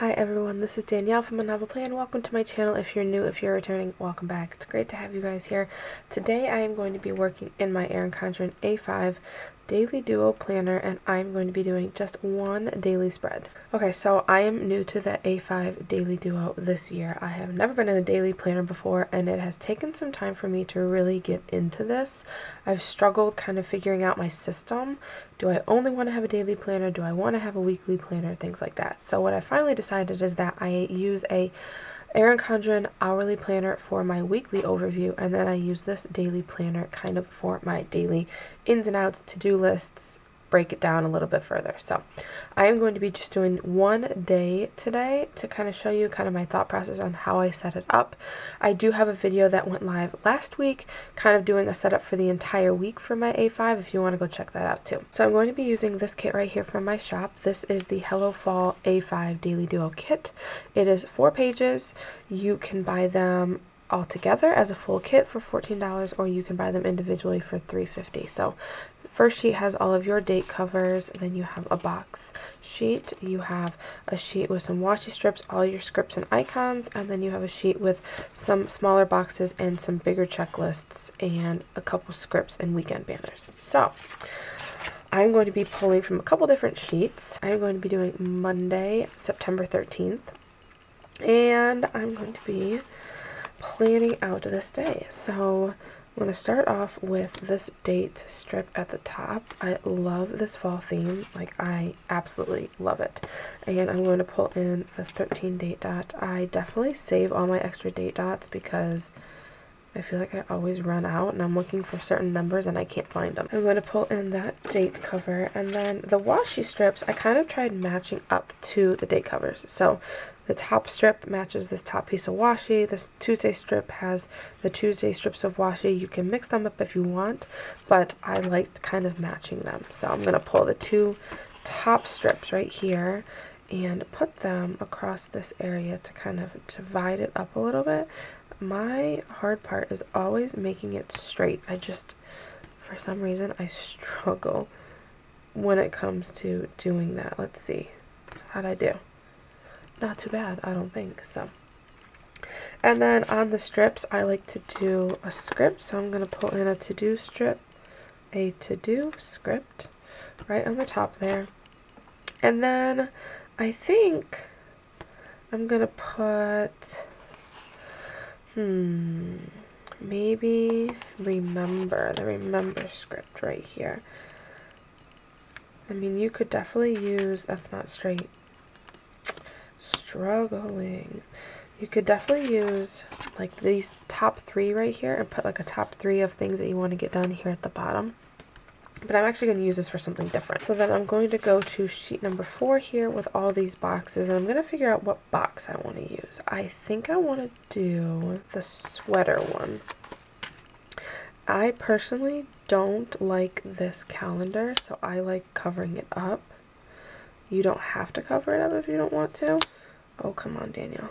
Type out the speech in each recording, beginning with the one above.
Hi everyone, this is Danielle from A Novel Plan. Welcome to my channel. If you're new, if you're returning, welcome back. It's great to have you guys here. Today I am going to be working in my Erin Condren A5 Daily Duo Planner, and I'm going to be doing just one daily spread. Okay, so I am new to the A5 Daily Duo this year. I have never been in a daily planner before, and it has taken some time for me to really get into this. I've struggled kind of figuring out my system. Do I only want to have a daily planner? Do I want to have a weekly planner? Things like that. So what I finally decided is that I use a Erin Condren hourly planner for my weekly overview, and then I use this daily planner kind of for my daily ins and outs, to-do lists, break it down a little bit further. So I am going to be just doing one day today to kind of show you kind of my thought process on how I set it up. I do have a video that went live last week, kind of doing a setup for the entire week for my A5 if you want to go check that out too. So I'm going to be using this kit right here from my shop. This is the Hello Fall A5 Daily Duo kit. It is 4 pages. You can buy them all together as a full kit for $14, or you can buy them individually for $3.50. So the first sheet has all of your date covers, then you have a box sheet, you have a sheet with some washi strips, all your scripts and icons, and then you have a sheet with some smaller boxes and some bigger checklists and a couple scripts and weekend banners. So I'm going to be pulling from a couple different sheets. I'm going to be doing Monday, September 13th, and I'm going to be planning out this day. So I'm going to start off with this date strip at the top. I love this fall theme. Like, I absolutely love it. And I'm going to pull in the 13 date dot. I definitely save all my extra date dots because I feel like I always run out and I'm looking for certain numbers and I can't find them. I'm going to pull in that date cover, and then the washi strips I kind of tried matching up to the date covers. So the top strip matches this top piece of washi. This Tuesday strip has the Tuesday strips of washi. You can mix them up if you want, but I liked kind of matching them. So I'm going to pull the 2 top strips right here and put them across this area to kind of divide it up a little bit. My hard part is always making it straight. For some reason, I struggle when it comes to doing that. Let's see. How'd I do? Not too bad, I don't think so. And then on the strips, I like to do a script, so I'm going to pull in a to-do strip, a to-do script right on the top there. And then I think I'm going to put, maybe the remember script right here. I mean, you could definitely use, that's not straight. Struggling. You could definitely use like these top 3 right here and put like a top 3 of things that you want to get done here at the bottom. But I'm actually going to use this for something different. So then I'm going to go to sheet number 4 here with all these boxes, and I'm going to figure out what box I want to use. I think I want to do the sweater one. I personally don't like this calendar, so I like covering it up. You don't have to cover it up if you don't want to. Oh, come on, Danielle.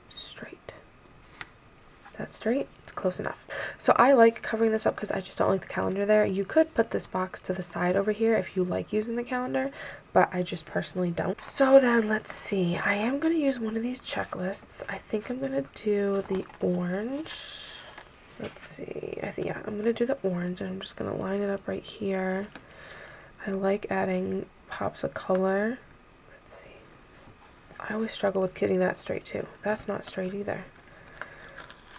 Straight. Is that straight? It's close enough. So I like covering this up because I just don't like the calendar there. You could put this box to the side over here if you like using the calendar, but I just personally don't. So then let's see. I am going to use one of these checklists. I think I'm going to do the orange. Let's see. Yeah, I'm going to do the orange, and I'm just going to line it up right here. I like adding pops of color. Let's see. I always struggle with getting that straight too. That's not straight either.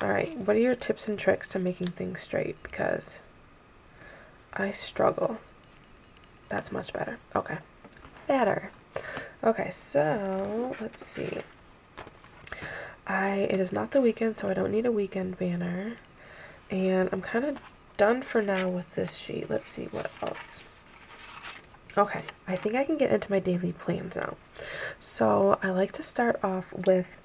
Alright, what are your tips and tricks to making things straight? Because I struggle. That's much better. Okay. Better. Okay, so let's see. It is not the weekend, so I don't need a weekend banner. And I'm kind of done for now with this sheet. Let's see what else. Okay, I think I can get into my daily plans now. So I like to start off with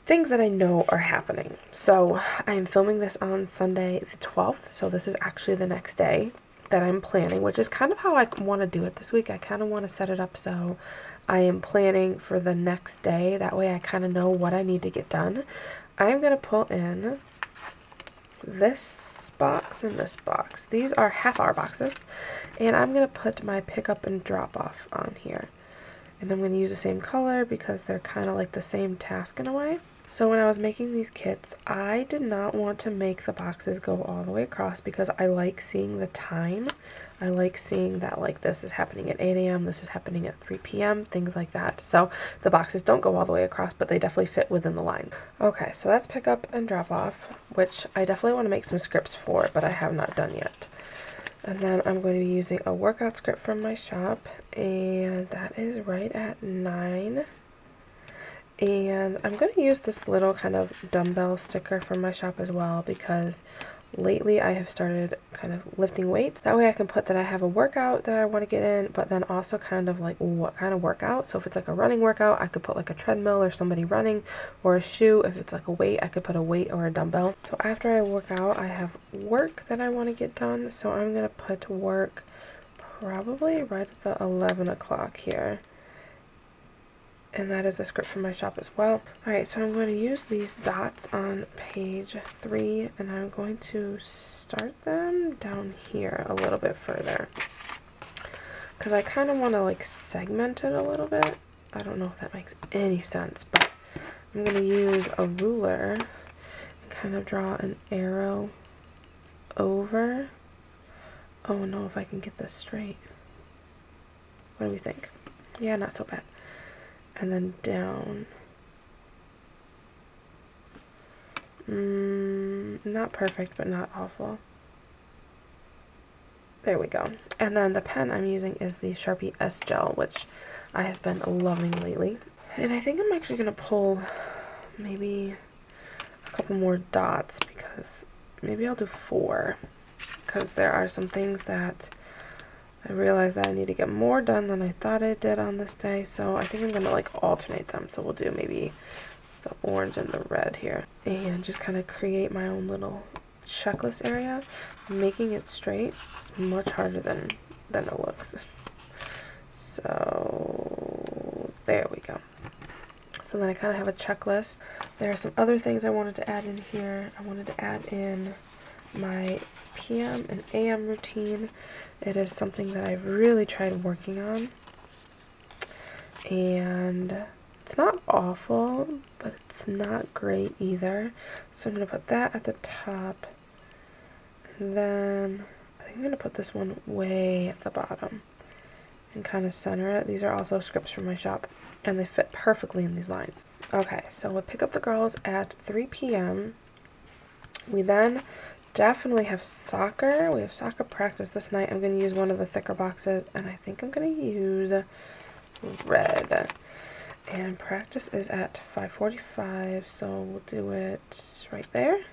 things that I know are happening. So I am filming this on Sunday the 12th, so this is actually the next day that I'm planning, which is kind of how I want to do it this week. I kind of want to set it up so I am planning for the next day. That way I kind of know what I need to get done. I'm going to pull in this box and this box. These are half-hour boxes, and I'm going to put my pick up and drop off on here. and I'm going to use the same color because they're kind of like the same task in a way. So when I was making these kits, I did not want to make the boxes go all the way across because I like seeing the time. I like seeing that like this is happening at 8 a.m., this is happening at 3 p.m., things like that. So the boxes don't go all the way across, but they definitely fit within the line. Okay, so that's pick up and drop off, which I definitely want to make some scripts for, but I have not done yet. And then I'm going to be using a workout script from my shop, and that is right at 9. And I'm going to use this little kind of dumbbell sticker from my shop as well because lately I have started kind of lifting weights. That way I can put that I have a workout that I want to get in, but then also kind of like what kind of workout. So if it's like a running workout, I could put like a treadmill or somebody running, or a shoe. If it's like a weight, I could put a weight or a dumbbell. So after I work out, I have work that I want to get done. So I'm going to put work probably right at the 11 o'clock here. And that is a script from my shop as well. Alright, so I'm going to use these dots on page 3, and I'm going to start them down here a little bit further. Because I kind of want to like segment it a little bit. I don't know if that makes any sense, but I'm going to use a ruler and kind of draw an arrow over. Oh no, if I can get this straight. What do we think? Yeah, not so bad. And then down. Not perfect, but not awful. There we go. And then the pen I'm using is the Sharpie S Gel, which I have been loving lately. And I think I'm actually going to pull maybe a couple more dots, because maybe I'll do 4. Because there are some things that I realized that I need to get more done than I thought I did on this day, so I think I'm going to like alternate them. So we'll do maybe the orange and the red here, and just kind of create my own little checklist area. Making it straight is much harder than it looks. So there we go. So then I kind of have a checklist. There are some other things I wanted to add in here. I wanted to add in my PM and AM routine. It is something that I've really tried working on, and it's not awful, but it's not great either. So I'm going to put that at the top, and then I think I'm going to put this one way at the bottom and kind of center it. These are also scripts from my shop, and they fit perfectly in these lines. Okay, so we'll pick up the girls at 3 p.m. We then definitely have soccer. We have soccer practice this night. I'm going to use one of the thicker boxes, and I think I'm going to use red. And practice is at 5:45, so we'll do it right there.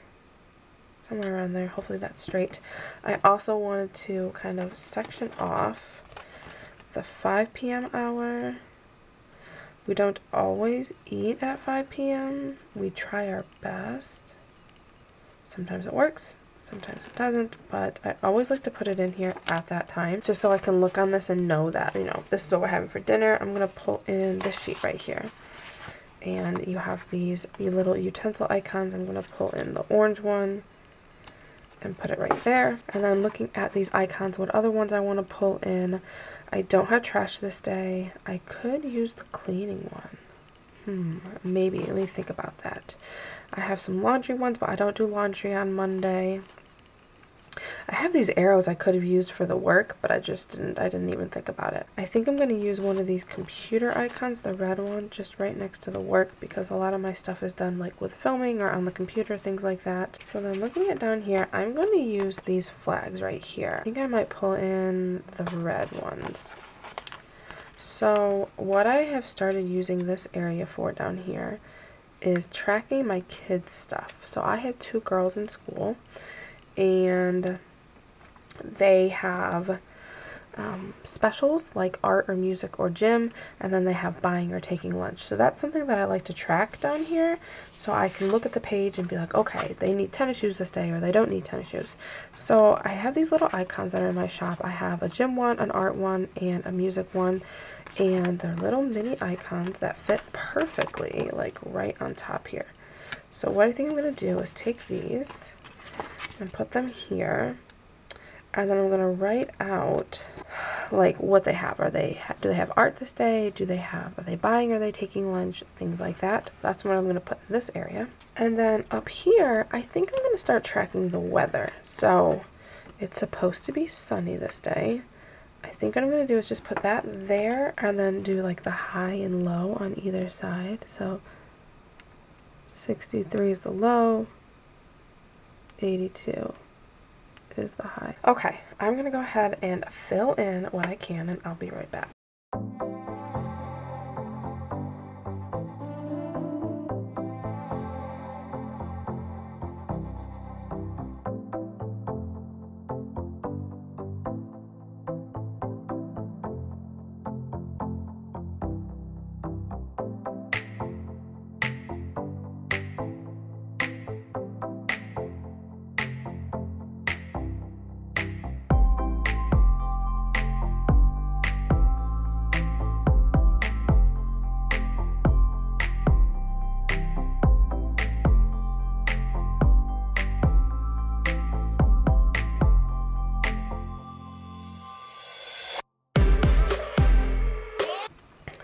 Somewhere around there. Hopefully that's straight. I also wanted to kind of section off the 5 p.m. hour. We don't always eat at 5 p.m. We try our best. Sometimes it works, sometimes it doesn't, but I always like to put it in here at that time, just so I can look on this and know that, you know, this is what we're having for dinner. I'm going to pull in this sheet right here. And you have these little utensil icons. I'm going to pull in the orange one and put it right there. And then looking at these icons, what other ones I want to pull in. I don't have trash this day. I could use the cleaning one. Maybe. Let me think about that. I have some laundry ones, but I don't do laundry on Monday. I have these arrows I could have used for the work, but I didn't even think about it. I think I'm going to use one of these computer icons, the red one, just right next to the work, because a lot of my stuff is done like with filming or on the computer, things like that. So then looking at down here, I'm going to use these flags right here. I think I might pull in the red ones. So what I have started using this area for down here is tracking my kids' stuff. So I have 2 girls in school, and they have specials like art or music or gym, and then they have buying or taking lunch. So that's something that I like to track down here, so I can look at the page and be like, okay, they need tennis shoes this day, or they don't need tennis shoes. So I have these little icons that are in my shop. I have a gym one, an art one, and a music one, and they're little mini icons that fit perfectly like right on top here. So what I think I'm going to do is take these and put them here, and then I'm going to write out like what they have. Do they have art this day? Are they buying? Are they taking lunch? Things like that. That's what I'm going to put in this area. And then up here, I think I'm going to start tracking the weather. So it's supposed to be sunny this day. I think what I'm going to do is just put that there and then do like the high and low on either side. So 63 is the low, 82 is the high. Okay, I'm going to go ahead and fill in what I can and I'll be right back.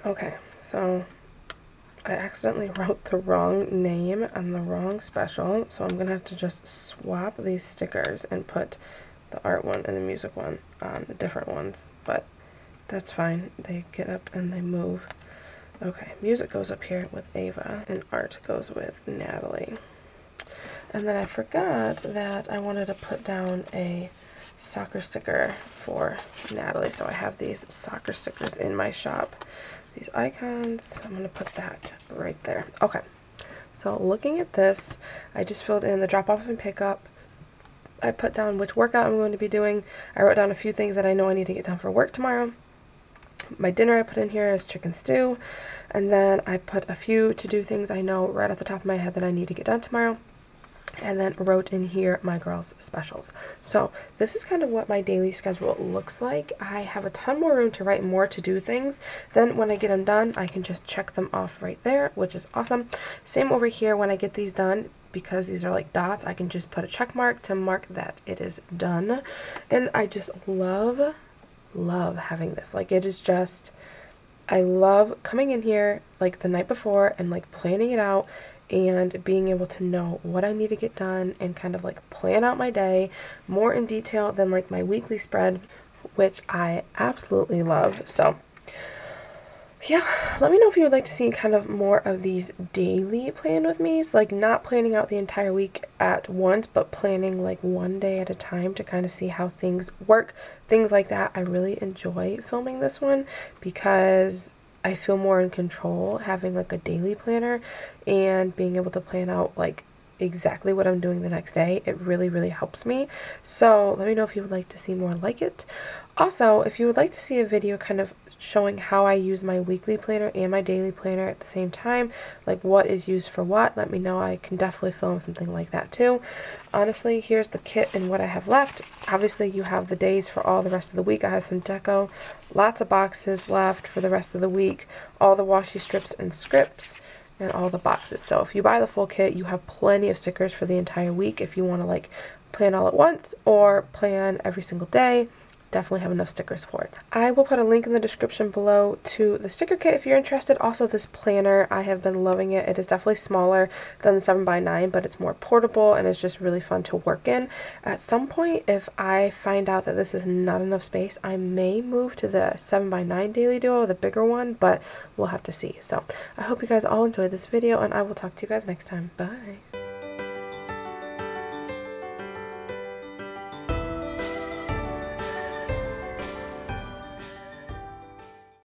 Okay, so I accidentally wrote the wrong name on the wrong special, so I'm gonna have to just swap these stickers and put the art one and the music one on the different ones, but that's fine. They get up and they move. Okay, music goes up here with Ava and art goes with Natalie. And then I forgot that I wanted to put down a soccer sticker for Natalie, so I have these soccer stickers in my shop. These icons, I'm going to put that right there. Okay, so looking at this, I just filled in the drop off and pick up. I put down which workout I'm going to be doing. I wrote down a few things that I know I need to get done for work tomorrow. My dinner I put in here is chicken stew, and then I put a few to-do things I know right off the top of my head that I need to get done tomorrow. And then wrote in here my girls' specials. So this is kind of what my daily schedule looks like. I have a ton more room to write more to-do things. Then when I get them done, I can just check them off right there, which is awesome. Same over here when I get these done, because these are like dots, I can just put a check mark to mark that it is done. And I just love having this. Like, it is just, I love coming in here like the night before and like planning it out and being able to know what I need to get done and kind of like plan out my day more in detail than like my weekly spread, which I absolutely love. So yeah, let me know if you would like to see kind of more of these daily plan with me's, like not planning out the entire week at once, but planning like one day at a time to kind of see how things work, things like that. I really enjoy filming this one because I feel more in control having like a daily planner and being able to plan out like exactly what I'm doing the next day. It really helps me. So let me know if you would like to see more like it. Also, if you would like to see a video kind of showing how I use my weekly planner and my daily planner at the same time, like what is used for what, let me know. I can definitely film something like that too. Honestly, here's the kit and what I have left. Obviously you have the days for all the rest of the week. I have some deco, lots of boxes left for the rest of the week, all the washi strips and scripts, and all the boxes. So if you buy the full kit, you have plenty of stickers for the entire week if you want to like plan all at once or plan every single day. Definitely have enough stickers for it. I will put a link in the description below to the sticker kit if you're interested. Also, this planner, I have been loving it. It is definitely smaller than the 7x9, but it's more portable and it's just really fun to work in. At some point, if I find out that this is not enough space, I may move to the 7x9 Daily Duo, the bigger one, but we'll have to see. So I hope you guys all enjoyed this video and I will talk to you guys next time. Bye!